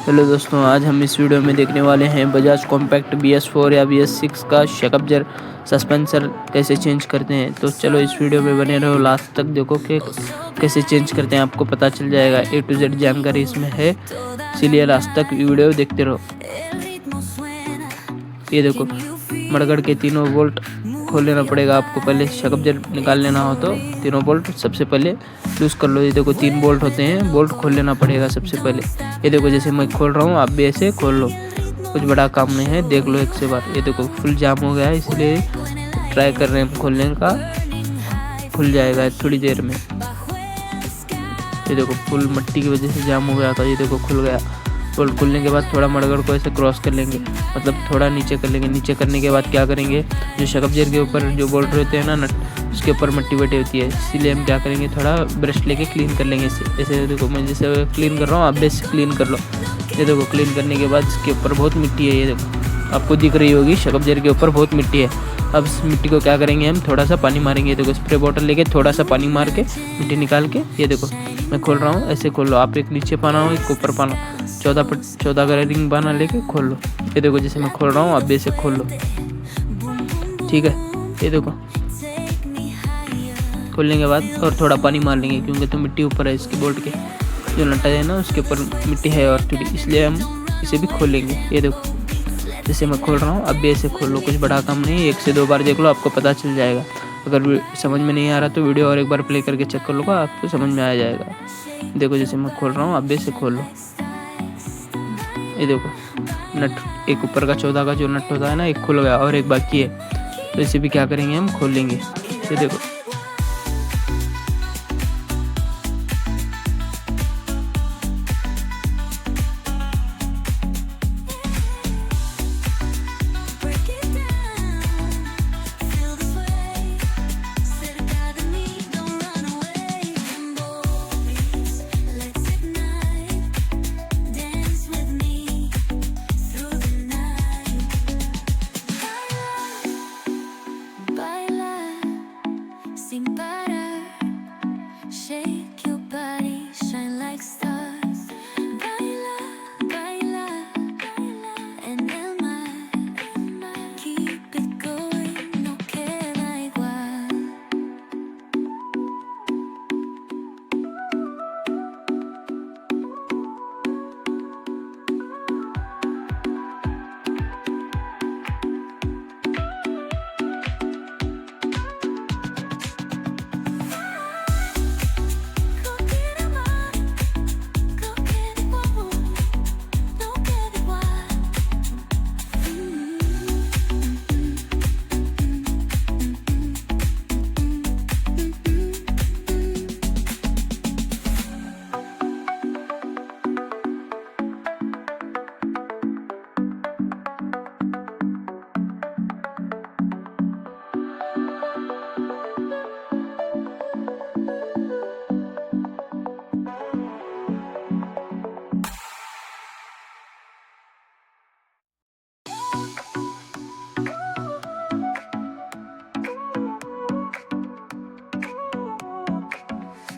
Hello दोस्तों, आज हम इस वीडियो में देखने वाले हैं बजाज कॉम्पैक्ट BS4 या BS6 का शकअब्जर सस्पेंसर कैसे चेंज करते हैं। तो चलो इस वीडियो में बने रहो, लास्ट तक देखो कि कैसे चेंज करते हैं, आपको पता चल जाएगा। A to Z जानकारी इसमें है, इसीलिए लास्ट तक वीडियो देखते रहो। ये देखो, मड़गड़ के तीनों बोल्ट खोल लेना पड़ेगा आपको। पहले शकअब्जर निकाल लेना हो तो तीनों बोल्ट सबसे पहले लूज़ कर लो। ये देखो 3 बोल्ट होते हैं, बोल्ट खोल लेना पड़ेगा सबसे पहले। ये देखो जैसे मैं खोल रहा हूँ, आप भी ऐसे खोल लो, कुछ बड़ा काम नहीं है, देख लो एक से बार। ये देखो फुल जाम हो गया है, इसलिए ट्राई कर रहे हैं खोलने का, खुल जाएगा थोड़ी देर में। ये देखो फुल मट्टी की वजह से जाम हो गया था, ये देखो खुल गया। बोल्ट खुलने के बाद थोड़ा मड़गड़ को ऐसे क्रॉस कर लेंगे, मतलब थोड़ा नीचे कर लेंगे। नीचे करने के बाद क्या करेंगे, जो शकअब्जर के ऊपर जो बोल्ट रहते हैं ना नट, उसके ऊपर मिट्टी बैठी होती है, इसीलिए हम क्या करेंगे, थोड़ा ब्रश लेके क्लीन कर लेंगे इसे। ऐसे देखो मैं जैसे क्लीन कर रहा हूँ, आप भी ऐसे क्लीन कर लो। ये देखो क्लीन करने के बाद इसके ऊपर बहुत मिट्टी है, ये देखो आपको दिख रही होगी, शकअब्जर के ऊपर बहुत मिट्टी है। अब इस मिट्टी को क्या करेंगे, हम थोड़ा सा पानी मारेंगे। ये देखो स्प्रे बॉटल लेके थोड़ा सा पानी मार के मिट्टी निकाल के, ये देखो मैं खोल रहा हूँ, ऐसे खोल लो। आप एक नीचे पाना हो, एक ऊपर पाना, 14 का रिंग पाना लेके खोल लो। ये देखो जैसे मैं खोल रहा हूँ, आप भी ऐसे खोल लो, ठीक है। ये देखो खोलने के बाद और थोड़ा पानी मार लेंगे, क्योंकि तो मिट्टी ऊपर है इसके बोल्ट के, जो नटा है ना उसके ऊपर मिट्टी है और थोड़ी, इसलिए हम इसे भी खोल लेंगे। ये देखो जैसे मैं खोल रहा हूँ, अब भी ऐसे खोल लो, कुछ बड़ा काम नहीं है, 1 से 2 बार देख लो, आपको पता चल जाएगा। अगर समझ में नहीं आ रहा तो वीडियो और एक बार प्ले करके चेक कर लो, आपको समझ में आ जाएगा। देखो जैसे मैं खोल रहा हूँ, अब भी ऐसे खोल लो। ये देखो नट एक ऊपर का 14 का जो नट होता है ना, एक खुल गया और एक बाकी है, तो इसे भी क्या करेंगे, हम खोल लेंगे। ये देखो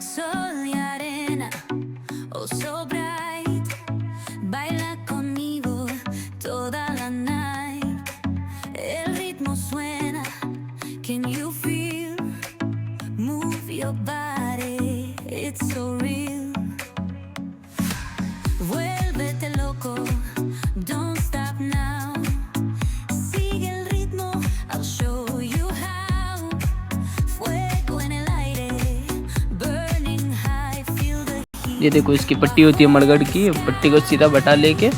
Sol y arena, oh so bright, baila conmigo toda la night. El ritmo suena, can you feel? Move your body, it's so real. Vuélvete loco, don't stop now. Sigue el ritmo, I'll show you how. Fuego en el aire, burning high, feel the heat. ये देखो इसकी पट्टी होती है मड़गड़ की, पट्टी को सीधा बटा लेके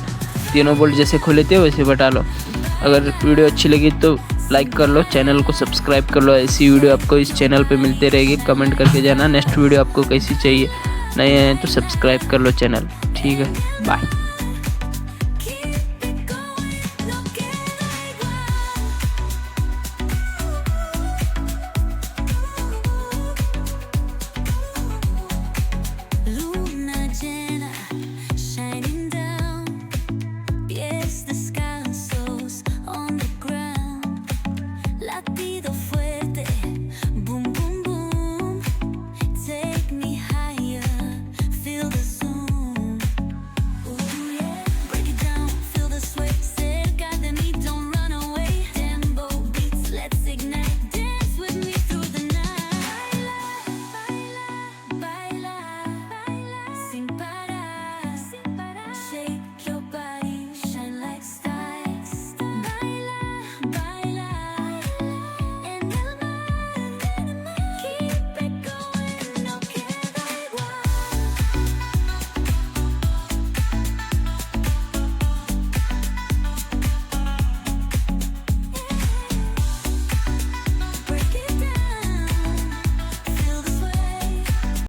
तीनों बोल्ट जैसे खोले थे वैसे बटा लो। अगर वीडियो अच्छी लगी तो लाइक कर लो, चैनल को सब्सक्राइब कर लो, ऐसी वीडियो आपको इस चैनल पे मिलते रहेगी। कमेंट करके जाना नेक्स्ट वीडियो आपको कैसी चाहिए, नए हैं तो सब्सक्राइब कर लो चैनल, ठीक है, बाय।